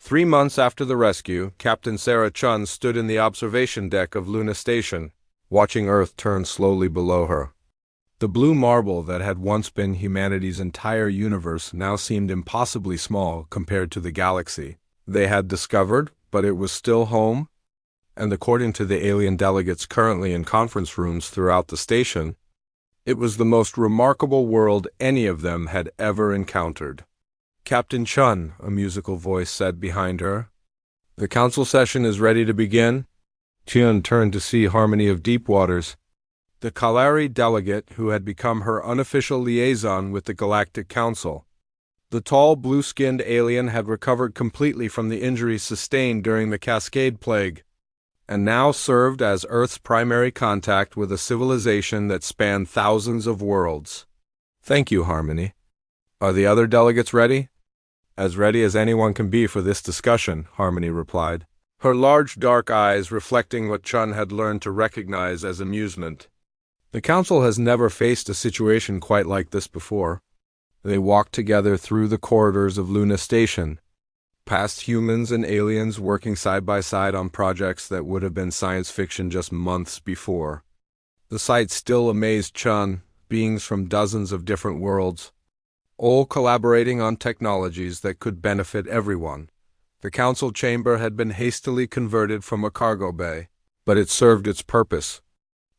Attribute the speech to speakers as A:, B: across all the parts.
A: 3 months after the rescue, Captain Sarah Chun stood in the observation deck of Luna Station, watching Earth turn slowly below her. The blue marble that had once been humanity's entire universe now seemed impossibly small compared to the galaxy they had discovered, but it was still home, and according to the alien delegates currently in conference rooms throughout the station, it was the most remarkable world any of them had ever encountered. "Captain Chun," a musical voice said behind her. "The council session is ready to begin." Chun turned to see Harmony of Deepwaters, the Kalari delegate who had become her unofficial liaison with the Galactic Council. The tall, blue-skinned alien had recovered completely from the injuries sustained during the Cascade Plague, and now served as Earth's primary contact with a civilization that spanned thousands of worlds. "Thank you, Harmony. Are the other delegates ready?" "As ready as anyone can be for this discussion," Harmony replied, her large dark eyes reflecting what Chun had learned to recognize as amusement. The council has never faced a situation quite like this before. They walked together through the corridors of Luna Station, past humans and aliens working side by side on projects that would have been science fiction just months before. The sight still amazed Chun, beings from dozens of different worlds, all collaborating on technologies that could benefit everyone. The council chamber had been hastily converted from a cargo bay, but it served its purpose.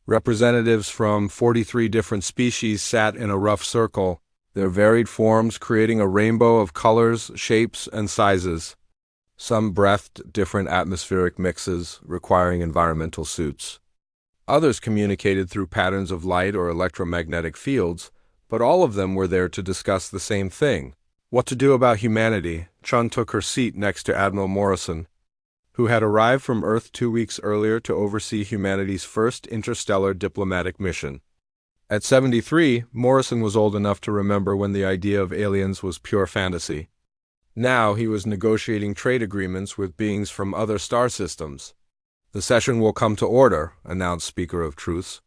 A: Representatives from 43 different species sat in a rough circle, their varied forms creating a rainbow of colors, shapes, and sizes. Some breathed different atmospheric mixes, requiring environmental suits. Others communicated through patterns of light or electromagnetic fields, but all of them were there to discuss the same thing: what to do about humanity. Chun took her seat next to Admiral Morrison, who had arrived from Earth 2 weeks earlier to oversee humanity's first interstellar diplomatic mission. At 73, Morrison was old enough to remember when the idea of aliens was pure fantasy. Now he was negotiating trade agreements with beings from other star systems. "The session will come to order," announced Speaker of Truths,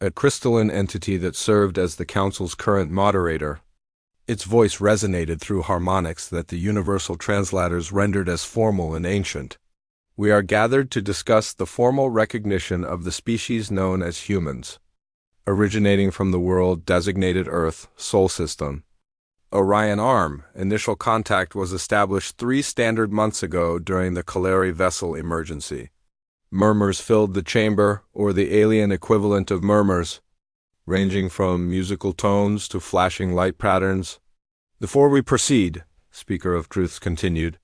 A: a crystalline entity that served as the council's current moderator. Its voice resonated through harmonics that the universal translators rendered as formal and ancient. "We are gathered to discuss the formal recognition of the species known as humans, originating from the world designated Earth, Sol System. Orion Arm, initial contact was established 3 standard months ago during the Kalari vessel emergency." Murmurs filled the chamber, or the alien equivalent of murmurs, ranging from musical tones to flashing light patterns. "Before we proceed," Speaker of Truths continued,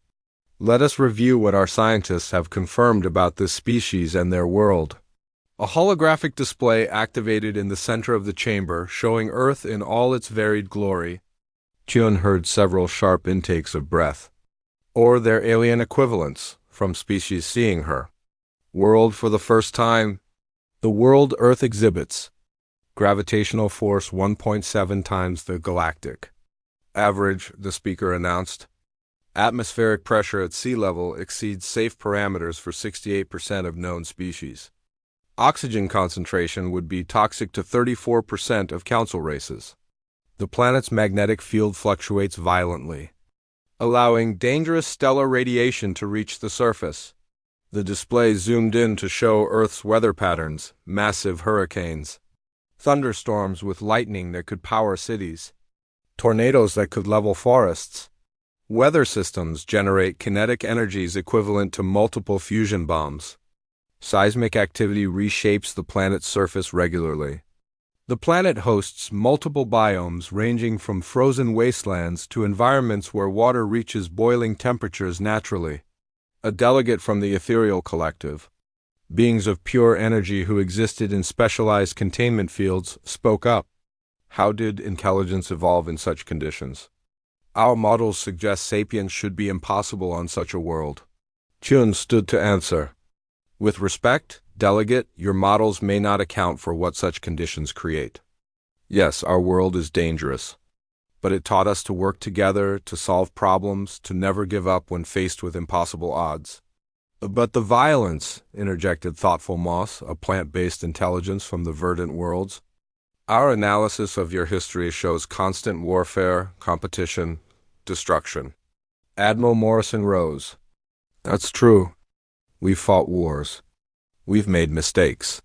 A: "let us review what our scientists have confirmed about this species and their world." A holographic display activated in the center of the chamber, showing Earth in all its varied glory. Chun heard several sharp intakes of breath. "Or their alien equivalents, from species seeing her. World for the first time. The world Earth exhibits. Gravitational force 1.7 times the galactic. Average," the speaker announced. "Atmospheric pressure at sea level exceeds safe parameters for 68% of known species. Oxygen concentration would be toxic to 34% of council races. The planet's magnetic field fluctuates violently, allowing dangerous stellar radiation to reach the surface." The display zoomed in to show Earth's weather patterns: massive hurricanes, thunderstorms with lightning that could power cities, tornadoes that could level forests. Weather systems generate kinetic energies equivalent to multiple fusion bombs. Seismic activity reshapes the planet's surface regularly. The planet hosts multiple biomes ranging from frozen wastelands to environments where water reaches boiling temperatures naturally. A delegate from the Ethereal Collective, beings of pure energy who existed in specialized containment fields, spoke up. "How did intelligence evolve in such conditions? Our models suggest sapience should be impossible on such a world." Chun stood to answer. "With respect, delegate, your models may not account for what such conditions create. Yes, our world is dangerous, but it taught us to work together, to solve problems, to never give up when faced with impossible odds." "But the violence," interjected Thoughtful Moss, a plant-based intelligence from the verdant worlds. "Our analysis of your history shows constant warfare, competition, destruction." Admiral Morrison rose. That's true. We've fought wars. We've made mistakes.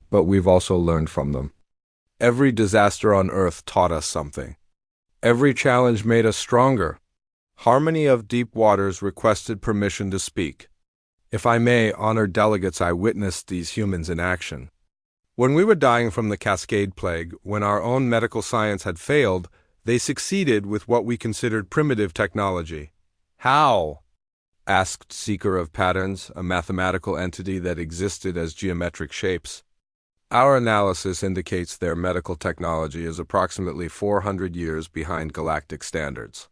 A: But we've also learned from them. Every disaster on Earth taught us something. Every challenge made us stronger. Harmony of Deep Waters requested permission to speak. If I may, honored delegates, I witnessed these humans in action. When we were dying from the Cascade Plague, when our own medical science had failed, they succeeded with what we considered primitive technology. How? Asked Seeker of Patterns, a mathematical entity that existed as geometric shapes. Our analysis indicates their medical technology is approximately 400 years behind galactic standards.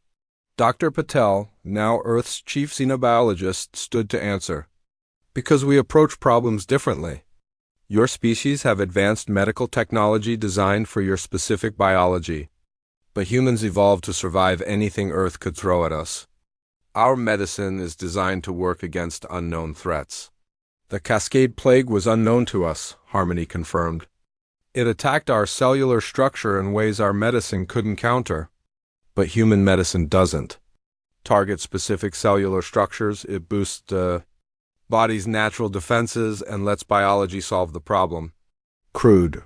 A: Dr. Patel, now Earth's chief xenobiologist, stood to answer. Because we approach problems differently. Your species have advanced medical technology designed for your specific biology. But humans evolved to survive anything Earth could throw at us. Our medicine is designed to work against unknown threats. The Cascade Plague was unknown to us, Harmony confirmed. It attacked our cellular structure in ways our medicine couldn't counter. But human medicine doesn't. Target specific cellular structures, it boosts the body's natural defenses and lets biology solve the problem. Crude,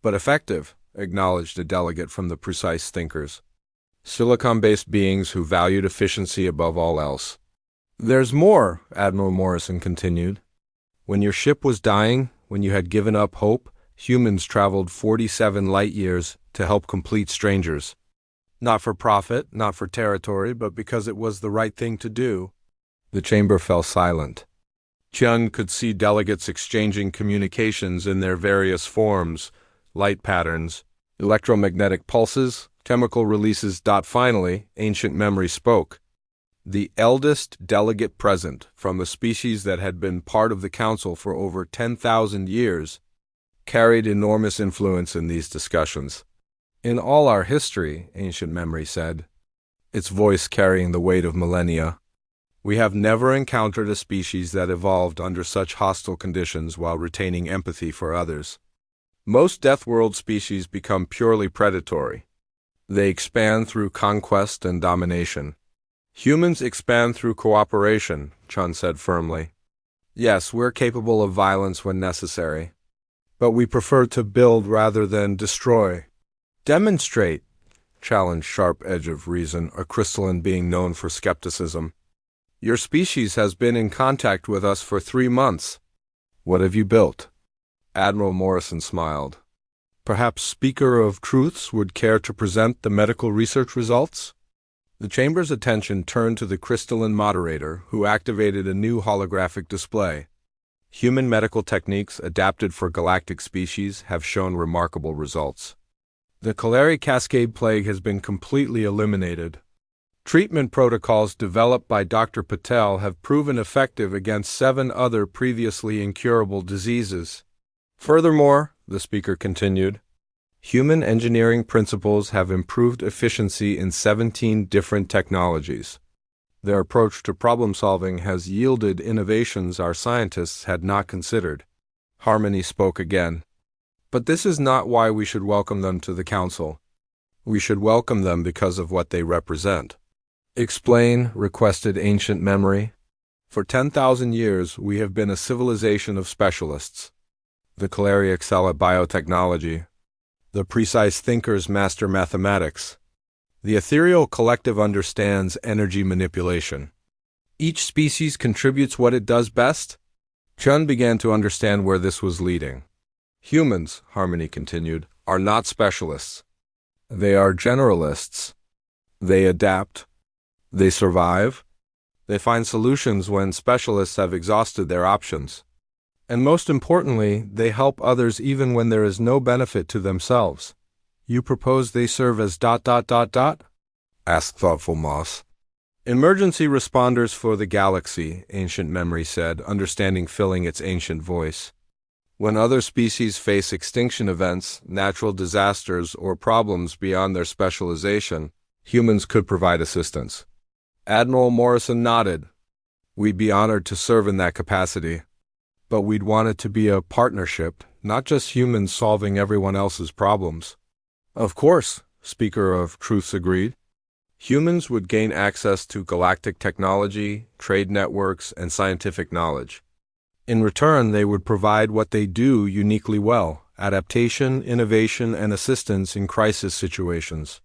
A: but effective, acknowledged a delegate from the Precise Thinkers. Silicon-based beings who valued efficiency above all else. There's more, Admiral Morrison continued. When your ship was dying, when you had given up hope, humans traveled 47 light years to help complete strangers. Not for profit, not for territory, but because it was the right thing to do. The chamber fell silent. Chun could see delegates exchanging communications in their various forms, light patterns, electromagnetic pulses, chemical releases. Finally, Ancient Memory spoke. The eldest delegate present, from a species that had been part of the Council for over 10,000 years, carried enormous influence in these discussions. In all our history, Ancient Memory said, its voice carrying the weight of millennia, we have never encountered a species that evolved under such hostile conditions while retaining empathy for others. Most Deathworld species become purely predatory. They expand through conquest and domination. Humans expand through cooperation, Chun said firmly. Yes, we're capable of violence when necessary. But we prefer to build rather than destroy. Demonstrate, challenged Sharp Edge of Reason, a crystalline being known for skepticism. Your species has been in contact with us for 3 months. What have you built? Admiral Morrison smiled. Perhaps Speaker of Truths would care to present the medical research results? The chamber's attention turned to the crystalline moderator, who activated a new holographic display. Human medical techniques adapted for galactic species have shown remarkable results. The Kalari Cascade Plague has been completely eliminated. Treatment protocols developed by Dr. Patel have proven effective against 7 other previously incurable diseases. Furthermore, the speaker continued, human engineering principles have improved efficiency in 17 different technologies. Their approach to problem-solving has yielded innovations our scientists had not considered. Harmony spoke again. But this is not why we should welcome them to the Council. We should welcome them because of what they represent. Explain, requested Ancient Memory. For 10,000 years, we have been a civilization of specialists. The Kalari excel at biotechnology. The Precise Thinkers master mathematics. The ethereal collective understands energy manipulation. Each species contributes what it does best. Chun began to understand where this was leading. Humans, Harmony continued, are not specialists. They are generalists. They adapt. They survive. They find solutions when specialists have exhausted their options. And most importantly, they help others even when there is no benefit to themselves. You propose they serve as ... asked thoughtful Moss. Emergency responders for the galaxy, Ancient Memory said, understanding filling its ancient voice. When other species face extinction events, natural disasters, or problems beyond their specialization, humans could provide assistance. Admiral Morrison nodded. We'd be honored to serve in that capacity. But we'd want it to be a partnership, not just humans solving everyone else's problems. Of course, Speaker of Truths agreed. Humans would gain access to galactic technology, trade networks, and scientific knowledge. In return, they would provide what they do uniquely well: adaptation, innovation, and assistance in crisis situations.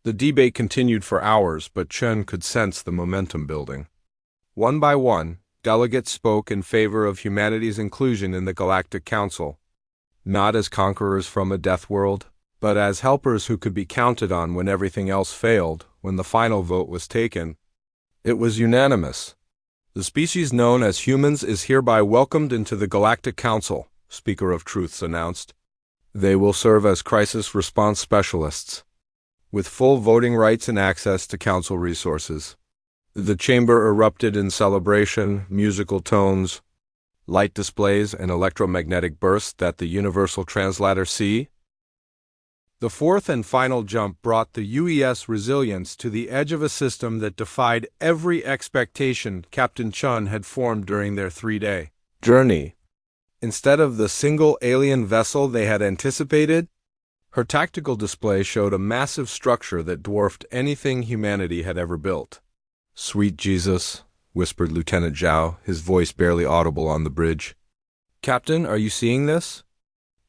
A: The debate continued for hours, but Chen could sense the momentum building. One by one, delegates spoke in favor of humanity's inclusion in the Galactic Council, not as conquerors from a death world, but as helpers who could be counted on when everything else failed. When the final vote was taken, it was unanimous. The species known as humans is hereby welcomed into the Galactic Council, Speaker of Truths announced. They will serve as crisis response specialists, with full voting rights and access to council resources. The chamber erupted in celebration, musical tones, light displays, and electromagnetic bursts that the universal translator see. The fourth and final jump brought the UES resilience to the edge of a system that defied every expectation Captain Chun had formed during their 3-day journey. Instead of the single alien vessel they had anticipated, her tactical display showed a massive structure that dwarfed anything humanity had ever built. "Sweet Jesus," whispered Lieutenant Zhao, his voice barely audible on the bridge. "Captain, are you seeing this?"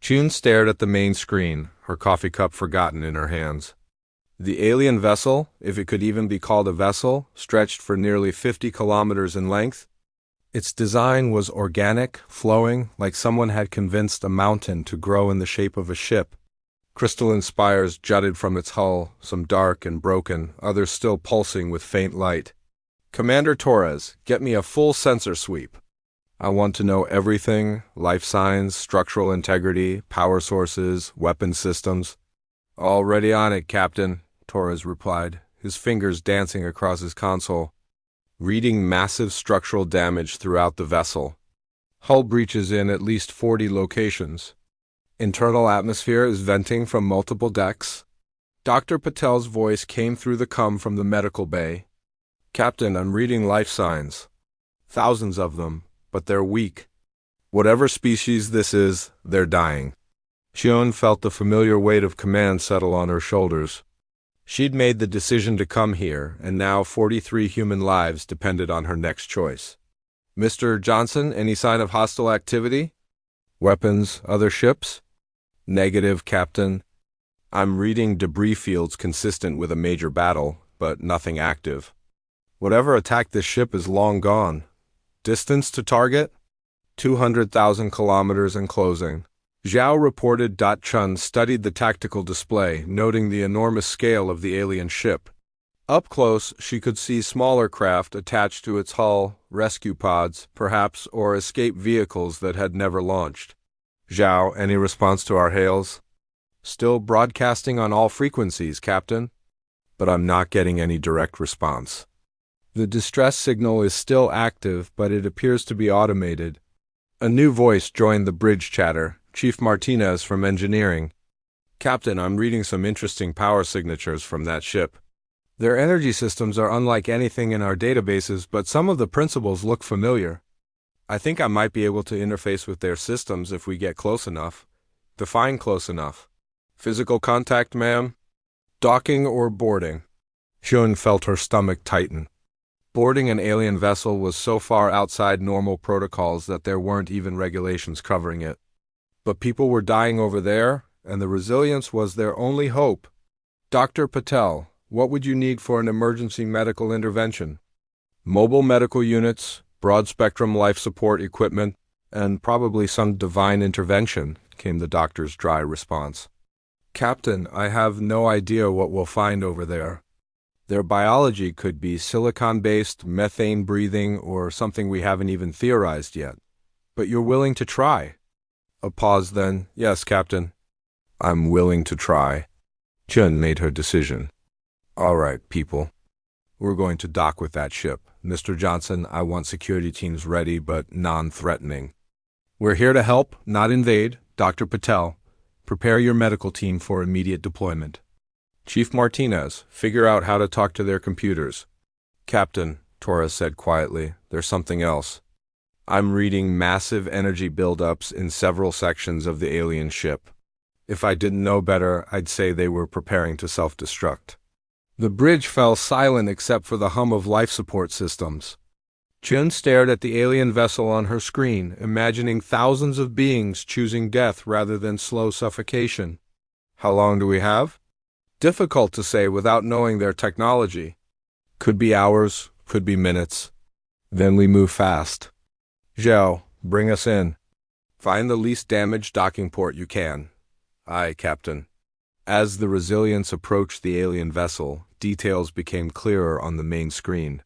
A: Chun stared at the main screen, her coffee cup forgotten in her hands. The alien vessel, if it could even be called a vessel, stretched for nearly 50 kilometers in length. Its design was organic, flowing, like someone had convinced a mountain to grow in the shape of a ship. Crystalline spires jutted from its hull, some dark and broken, others still pulsing with faint light. "Commander Torres, get me a full sensor sweep. I want to know everything: life signs, structural integrity, power sources, weapon systems." "Already on it, Captain," Torres replied, his fingers dancing across his console, reading massive structural damage throughout the vessel. Hull breaches in at least 40 locations. Internal atmosphere is venting from multiple decks. Dr. Patel's voice came through the cum from the medical bay. "Captain, I'm reading life signs. Thousands of them. But they're weak. Whatever species this is, they're dying." Xion felt the familiar weight of command settle on her shoulders. She'd made the decision to come here, and now 43 human lives depended on her next choice. "Mr. Johnson, any sign of hostile activity? Weapons, other ships?" "Negative, Captain. I'm reading debris fields consistent with a major battle, but nothing active. Whatever attacked this ship is long gone. Distance to target? 200,000 kilometers and closing." Zhao reported. Chun studied the tactical display, noting the enormous scale of the alien ship. Up close, she could see smaller craft attached to its hull, rescue pods, perhaps, or escape vehicles that had never launched. "Zhao, any response to our hails?" "Still broadcasting on all frequencies, Captain. But I'm not getting any direct response. The distress signal is still active, but it appears to be automated." A new voice joined the bridge chatter, Chief Martinez from Engineering. "Captain, I'm reading some interesting power signatures from that ship. Their energy systems are unlike anything in our databases, but some of the principles look familiar. I think I might be able to interface with their systems if we get close enough." "Define close enough." "Physical contact, ma'am?" "Docking or boarding?" Xion felt her stomach tighten. Boarding an alien vessel was so far outside normal protocols that there weren't even regulations covering it. But people were dying over there, and the resilience was their only hope. "Dr. Patel, what would you need for an emergency medical intervention?" "Mobile medical units, broad-spectrum life support equipment, and probably some divine intervention," came the doctor's dry response. "Captain, I have no idea what we'll find over there. Their biology could be silicon-based, methane-breathing, or something we haven't even theorized yet. But you're willing to try?" A pause then. "Yes, Captain. I'm willing to try." Chun made her decision. "All right, people. We're going to dock with that ship. Mr. Johnson, I want security teams ready but non-threatening. We're here to help, not invade. Dr. Patel, prepare your medical team for immediate deployment. Chief Martinez, figure out how to talk to their computers." "Captain," Torres said quietly, "there's something else. I'm reading massive energy buildups in several sections of the alien ship. If I didn't know better, I'd say they were preparing to self-destruct." The bridge fell silent except for the hum of life support systems. Jun stared at the alien vessel on her screen, imagining thousands of beings choosing death rather than slow suffocation. How long do we have? Difficult to say without knowing their technology. Could be hours, could be minutes. Then we move fast. Zhao, bring us in. Find the least damaged docking port you can. Aye, Captain. As the Resilience approached the alien vessel, details became clearer on the main screen.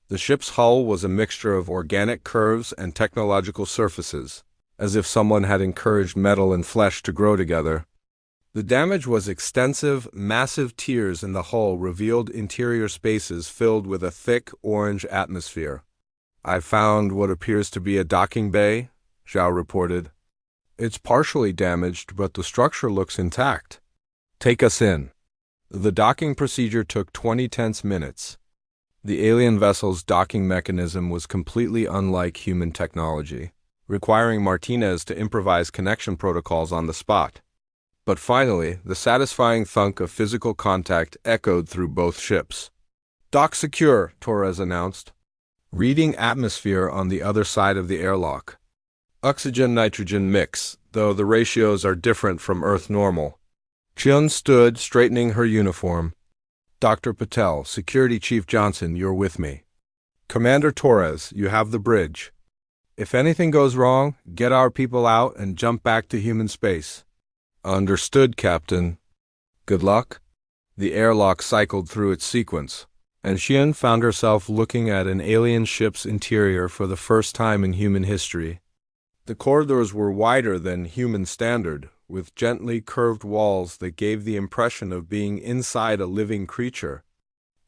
A: The ship's hull was a mixture of organic curves and technological surfaces, as if someone had encouraged metal and flesh to grow together. The damage was extensive. Massive tears in the hull revealed interior spaces filled with a thick orange atmosphere. I found what appears to be a docking bay, Zhao reported. It's partially damaged, but the structure looks intact. Take us in. The docking procedure took 20 tense minutes. The alien vessel's docking mechanism was completely unlike human technology, requiring Martinez to improvise connection protocols on the spot. But finally, the satisfying thunk of physical contact echoed through both ships. Dock secure, Torres announced. Reading atmosphere on the other side of the airlock. Oxygen-nitrogen mix, though the ratios are different from Earth normal. Jun stood, straightening her uniform. Dr. Patel, Security Chief Johnson, you're with me. Commander Torres, you have the bridge. If anything goes wrong, get our people out and jump back to human space. Understood, Captain. Good luck. The airlock cycled through its sequence, and Xian found herself looking at an alien ship's interior for the first time in human history. The corridors were wider than human standard, with gently curved walls that gave the impression of being inside a living creature.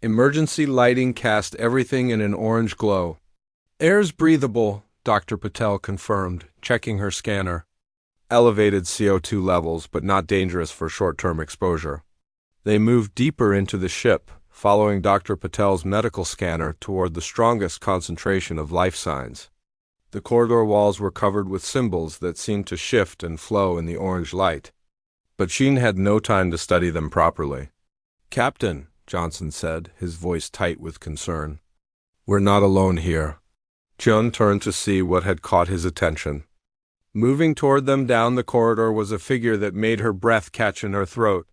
A: Emergency lighting cast everything in an orange glow. Air's breathable, Dr. Patel confirmed, checking her scanner. Elevated CO2 levels, but not dangerous for short-term exposure. They moved deeper into the ship, following Dr. Patel's medical scanner toward the strongest concentration of life signs. The corridor walls were covered with symbols that seemed to shift and flow in the orange light. But Sheen had no time to study them properly. Captain, Johnson said, his voice tight with concern. We're not alone here. Jun turned to see what had caught his attention. Moving toward them down the corridor was a figure that made her breath catch in her throat.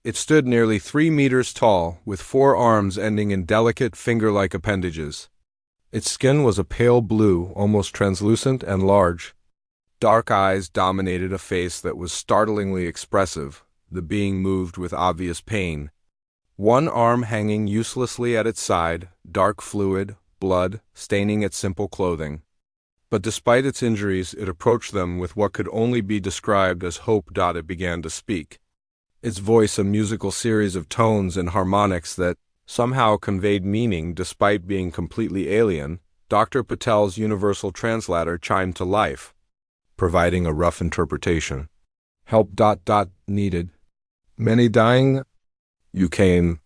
A: It stood nearly 3 meters tall, with 4 arms ending in delicate finger-like appendages. Its skin was a pale blue, almost translucent and large. Dark eyes dominated a face that was startlingly expressive, the being moved with obvious pain. One arm hanging uselessly at its side, dark fluid, blood, staining its simple clothing. But despite its injuries, it approached them with what could only be described as hope. It began to speak. Its voice a musical series of tones and harmonics that somehow conveyed meaning despite being completely alien. Dr. Patel's universal translator chimed to life, providing a rough interpretation. Help. Needed. Many dying? You came.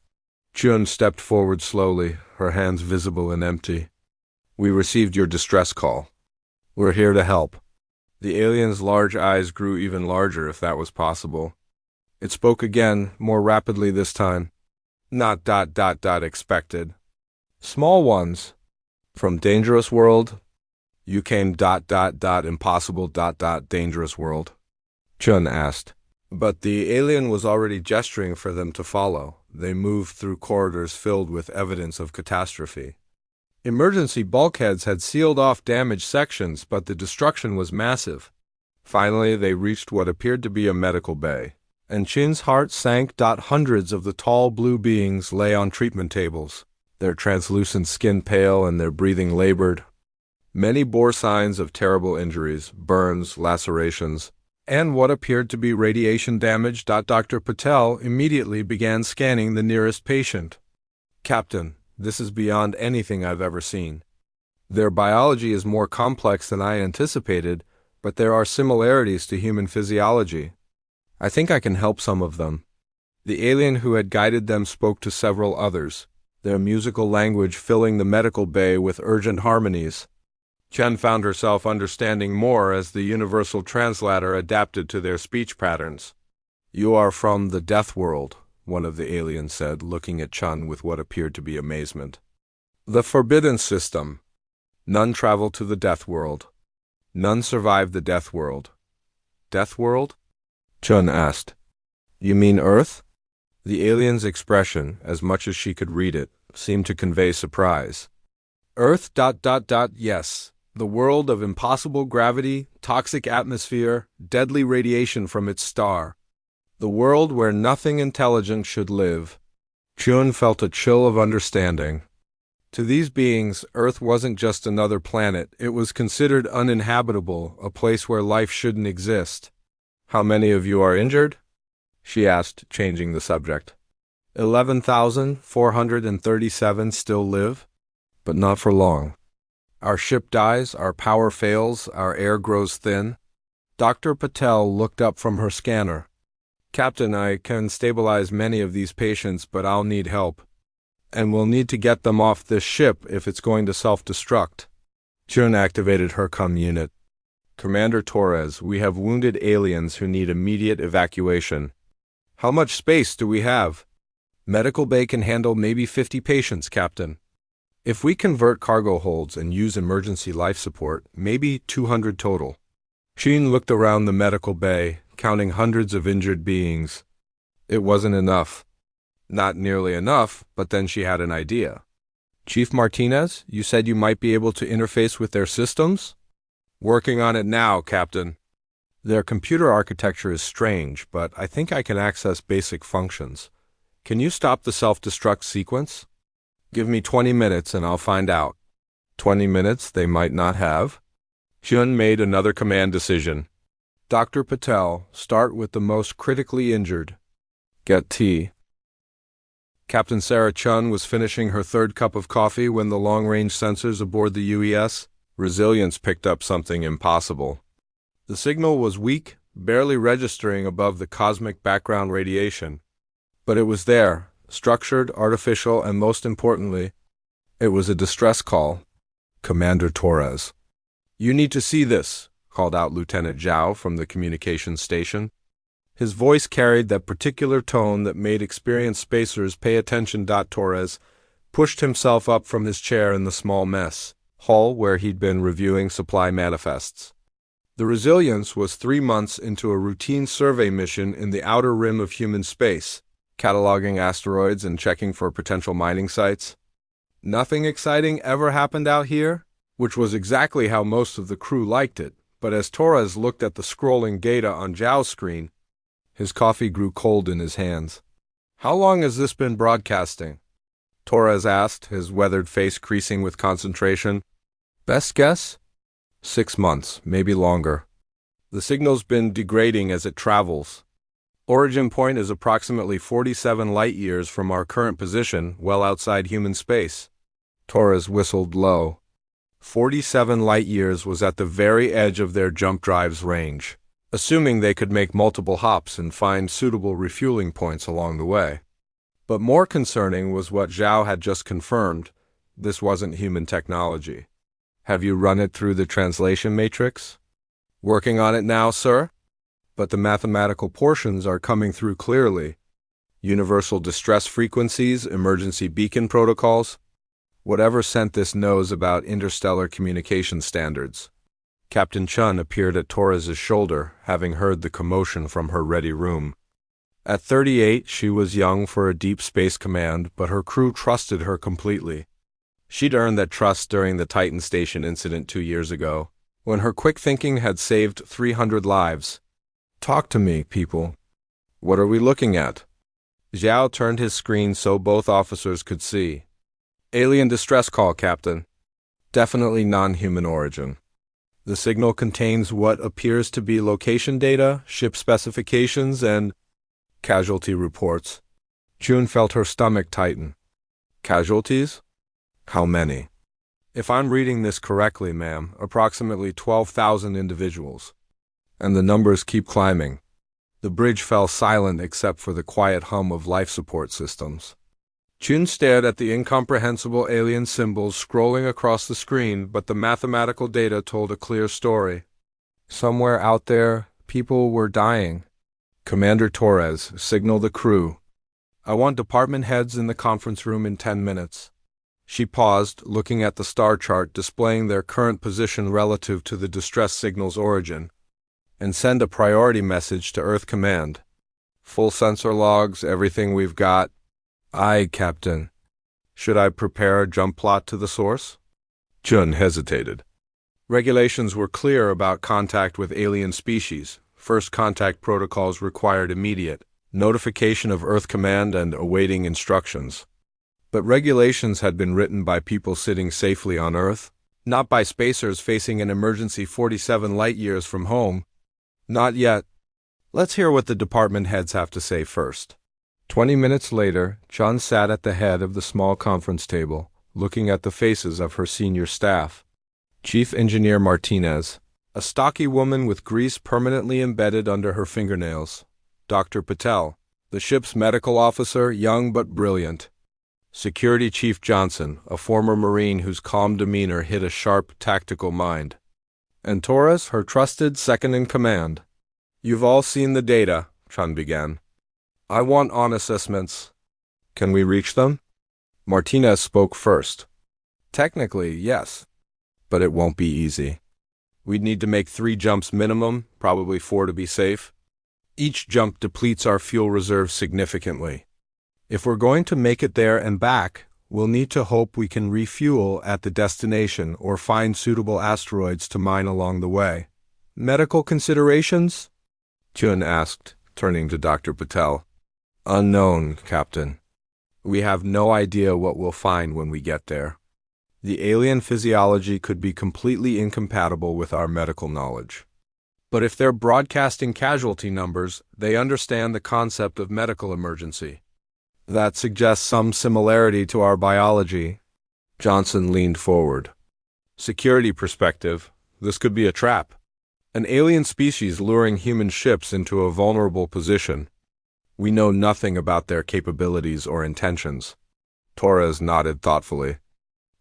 A: Jun stepped forward slowly, her hands visible and empty. We received your distress call. We're here to help. The alien's large eyes grew even larger, if that was possible. It spoke again, more rapidly this time. Not ... expected. Small ones. From dangerous world? You came ... impossible ... dangerous world? Chun asked. But the alien was already gesturing for them to follow. They moved through corridors filled with evidence of catastrophe. Emergency bulkheads had sealed off damaged sections, but the destruction was massive. Finally, they reached what appeared to be a medical bay, and Chin's heart sank. Hundreds of the tall blue beings lay on treatment tables, their translucent skin pale and their breathing labored. Many bore signs of terrible injuries, burns, lacerations, and what appeared to be radiation damage. Dr. Patel immediately began scanning the nearest patient. Captain, this is beyond anything I've ever seen. Their biology is more complex than I anticipated, but there are similarities to human physiology. I think I can help some of them. The alien who had guided them spoke to several others, their musical language filling the medical bay with urgent harmonies. Chen found herself understanding more as the universal translator adapted to their speech patterns. You are from the Deathworld, one of the aliens said, looking at Chun with what appeared to be amazement. The Forbidden System. None travel to the Death World. None survive the Death World. Death World? Chun asked. You mean Earth? The alien's expression, as much as she could read it, seemed to convey surprise. Earth ... yes. The world of impossible gravity, toxic atmosphere, deadly radiation from its star. The world where nothing intelligent should live. Chun felt a chill of understanding. To these beings, Earth wasn't just another planet, it was considered uninhabitable, a place where life shouldn't exist. How many of you are injured? She asked, changing the subject. 11,437 still live, but not for long. Our ship dies, our power fails, our air grows thin. Dr. Patel looked up from her scanner. Captain, I can stabilize many of these patients, but I'll need help. And we'll need to get them off this ship if it's going to self-destruct. Chun activated her comm unit. Commander Torres, we have wounded aliens who need immediate evacuation. How much space do we have? Medical bay can handle maybe 50 patients, Captain. If we convert cargo holds and use emergency life support, maybe 200 total. Sheen looked around the medical bay, counting hundreds of injured beings. It wasn't enough. Not nearly enough, but then she had an idea. Chief Martinez, you said you might be able to interface with their systems? Working on it now, Captain. Their computer architecture is strange, but I think I can access basic functions. Can you stop the self-destruct sequence? Give me 20 minutes and I'll find out. 20 minutes they might not have? Chun made another command decision. Dr. Patel, start with the most critically injured. Get tea. Captain Sarah Chun was finishing her third cup of coffee when the long-range sensors aboard the UES Resilience picked up something impossible. The signal was weak, barely registering above the cosmic background radiation. But it was there, structured, artificial, and most importantly, it was a distress call. Commander Torres. You need to see this, called out Lieutenant Zhao from the communications station. His voice carried that particular tone that made experienced spacers pay attention. Torres pushed himself up from his chair in the small mess hall where he'd been reviewing supply manifests. The Resilience was 3 months into a routine survey mission in the outer rim of human space, cataloging asteroids and checking for potential mining sites. Nothing exciting ever happened out here, which was exactly how most of the crew liked it, but as Torres looked at the scrolling data on Zhao's screen, his coffee grew cold in his hands. How long has this been broadcasting? Torres asked, his weathered face creasing with concentration. Best guess? 6 months, maybe longer. The signal's been degrading as it travels. Origin point is approximately 47 light-years from our current position, well outside human space. Torres whistled low. 47 light-years was at the very edge of their jump drive's range, assuming they could make multiple hops and find suitable refueling points along the way. But more concerning was what Zhao had just confirmed. This wasn't human technology. Have you run it through the translation matrix? Working on it now, sir? But the mathematical portions are coming through clearly. Universal distress frequencies, emergency beacon protocols. Whatever sent this knows about interstellar communication standards. Captain Chun appeared at Torres's shoulder, having heard the commotion from her ready room. At 38, she was young for a deep space command, but her crew trusted her completely. She'd earned that trust during the Titan Station incident 2 years ago, when her quick thinking had saved 300 lives. Talk to me, people. What are we looking at? Zhao turned his screen so both officers could see. Alien distress call, Captain. Definitely non-human origin. The signal contains what appears to be location data, ship specifications, and casualty reports. June felt her stomach tighten. Casualties? How many? If I'm reading this correctly, ma'am, approximately 12,000 individuals. And the numbers keep climbing. The bridge fell silent except for the quiet hum of life support systems. June stared at the incomprehensible alien symbols scrolling across the screen, but the mathematical data told a clear story. Somewhere out there, people were dying. Commander Torres, signal the crew. I want department heads in the conference room in 10 minutes. She paused, looking at the star chart displaying their current position relative to the distress signal's origin. And send a priority message to Earth Command. Full sensor logs, everything we've got. Aye, Captain. Should I prepare a jump plot to the source? Chun hesitated. Regulations were clear about contact with alien species. First contact protocols required immediate notification of Earth Command and awaiting instructions. But regulations had been written by people sitting safely on Earth, not by spacers facing an emergency 47 light-years from home. Not yet. Let's hear what the department heads have to say first. 20 minutes later, Chun sat at the head of the small conference table, looking at the faces of her senior staff. Chief Engineer Martinez, a stocky woman with grease permanently embedded under her fingernails. Dr. Patel, the ship's medical officer, young but brilliant. Security Chief Johnson, a former Marine whose calm demeanor hid a sharp, tactical mind. And Torres, her trusted second-in-command. You've all seen the data, Chun began. I want on assessments. Can we reach them? Martinez spoke first. Technically, yes. But it won't be easy. We'd need to make 3 jumps minimum, probably 4 to be safe. Each jump depletes our fuel reserves significantly. If we're going to make it there and back, we'll need to hope we can refuel at the destination or find suitable asteroids to mine along the way. Medical considerations? Chun asked, turning to Dr. Patel. Unknown, Captain. We have no idea what we'll find when we get there. The alien physiology could be completely incompatible with our medical knowledge. But if they're broadcasting casualty numbers, they understand the concept of medical emergency. That suggests some similarity to our biology. Johnson leaned forward. Security perspective, this could be a trap. An alien species luring human ships into a vulnerable position. We know nothing about their capabilities or intentions. Torres nodded thoughtfully.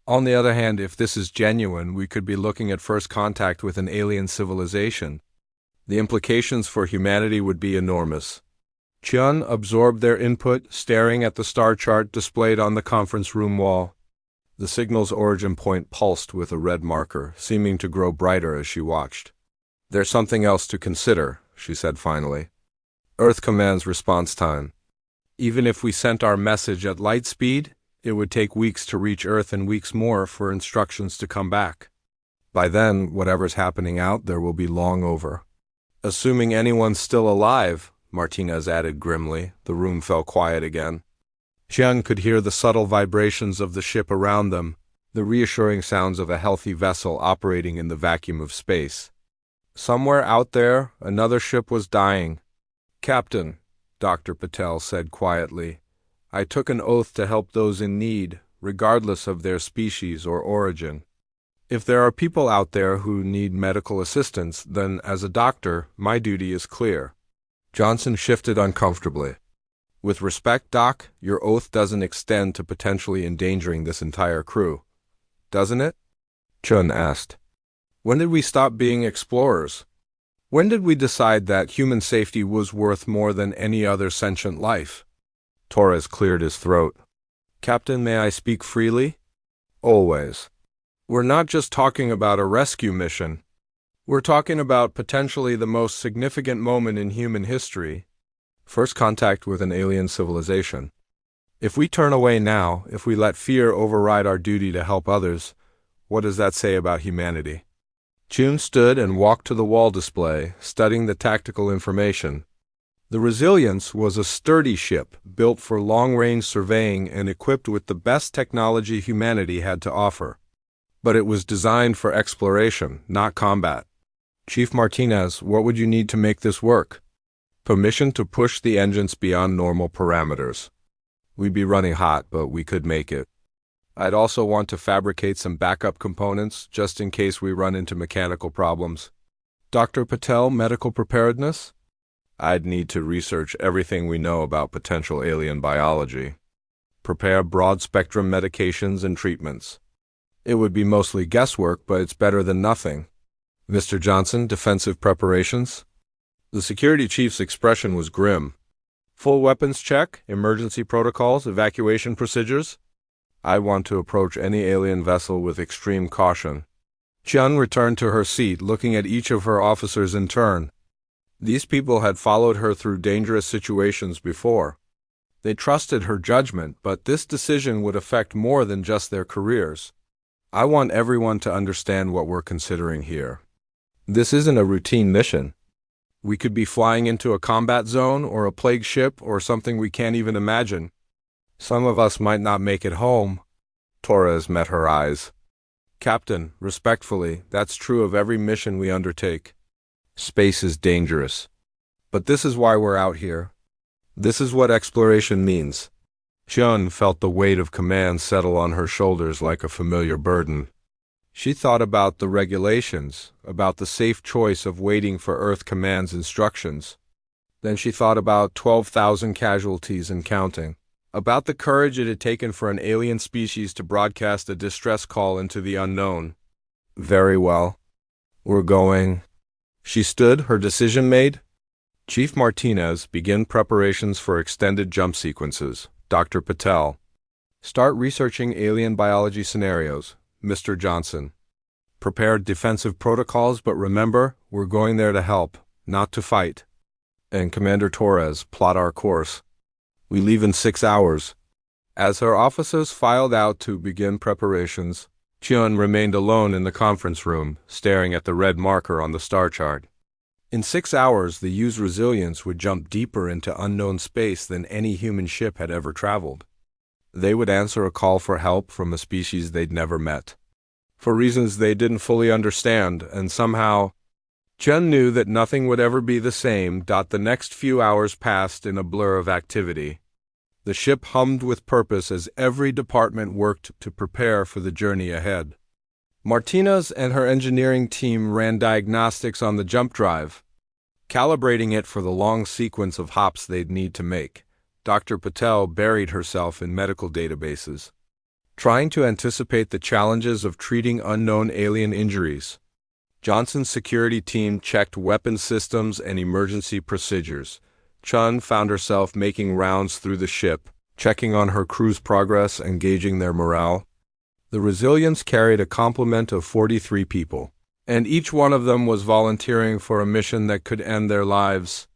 A: On the other hand, if this is genuine, we could be looking at first contact with an alien civilization. The implications for humanity would be enormous. Chun absorbed their input, staring at the star chart displayed on the conference room wall. The signal's origin point pulsed with a red marker, seeming to grow brighter as she watched. There's something else to consider, she said finally. Earth Command's response time. Even if we sent our message at light speed, it would take weeks to reach Earth and weeks more for instructions to come back. By then, whatever's happening out there will be long over. Assuming anyone's still alive, Martinez added grimly. The room fell quiet again. Chun could hear the subtle vibrations of the ship around them, the reassuring sounds of a healthy vessel operating in the vacuum of space. Somewhere out there, another ship was dying. Captain, Dr. Patel said quietly, I took an oath to help those in need, regardless of their species or origin. If there are people out there who need medical assistance, then as a doctor, my duty is clear. Johnson shifted uncomfortably. With respect, Doc, your oath doesn't extend to potentially endangering this entire crew. Doesn't it? Chun asked. When did we stop being explorers? When did we decide that human safety was worth more than any other sentient life? Torres cleared his throat. Captain, may I speak freely? Always. We're not just talking about a rescue mission. We're talking about potentially the most significant moment in human history. First contact with an alien civilization. If we turn away now, if we let fear override our duty to help others, what does that say about humanity? Chun stood and walked to the wall display, studying the tactical information. The Resilience was a sturdy ship, built for long-range surveying and equipped with the best technology humanity had to offer. But it was designed for exploration, not combat. Chief Martinez, what would you need to make this work? Permission to push the engines beyond normal parameters. We'd be running hot, but we could make it. I'd also want to fabricate some backup components, just in case we run into mechanical problems. Dr. Patel, medical preparedness? I'd need to research everything we know about potential alien biology. Prepare broad-spectrum medications and treatments. It would be mostly guesswork, but it's better than nothing. Mr. Johnson, defensive preparations? The security chief's expression was grim. Full weapons check, emergency protocols, evacuation procedures. I want to approach any alien vessel with extreme caution. Chun returned to her seat, looking at each of her officers in turn. These people had followed her through dangerous situations before. They trusted her judgment, but this decision would affect more than just their careers. I want everyone to understand what we're considering here. This isn't a routine mission. We could be flying into a combat zone or a plague ship or something we can't even imagine. Some of us might not make it home. Torres met her eyes. Captain, respectfully, that's true of every mission we undertake. Space is dangerous. But this is why we're out here. This is what exploration means. Chun felt the weight of command settle on her shoulders like a familiar burden. She thought about the regulations, about the safe choice of waiting for Earth Command's instructions. Then she thought about 12,000 casualties and counting, about the courage it had taken for an alien species to broadcast a distress call into the unknown. Very well. We're going. She stood, her decision made. Chief Martinez, begin preparations for extended jump sequences. Dr. Patel. Start researching alien biology scenarios. Mr. Johnson. Prepare defensive protocols, but remember, we're going there to help, not to fight. And Commander Torres, plot our course. We leave in 6 hours. As her officers filed out to begin preparations, Chun remained alone in the conference room, staring at the red marker on the star chart. In 6 hours, the U's resilience would jump deeper into unknown space than any human ship had ever traveled. They would answer a call for help from a species they'd never met, for reasons they didn't fully understand, and somehow, Chun knew that nothing would ever be the same. The next few hours passed in a blur of activity. The ship hummed with purpose as every department worked to prepare for the journey ahead. Martinez and her engineering team ran diagnostics on the jump drive, calibrating it for the long sequence of hops they'd need to make. Dr. Patel buried herself in medical databases, trying to anticipate the challenges of treating unknown alien injuries. Johnson's security team checked weapon systems and emergency procedures. Chun found herself making rounds through the ship, checking on her crew's progress and gauging their morale. The Resilience carried a complement of 43 people, and each one of them was volunteering for a mission that could end their lives.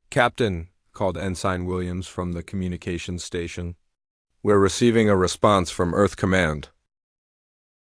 A: "Captain," called Ensign Williams from the communications station, "we're receiving a response from Earth Command.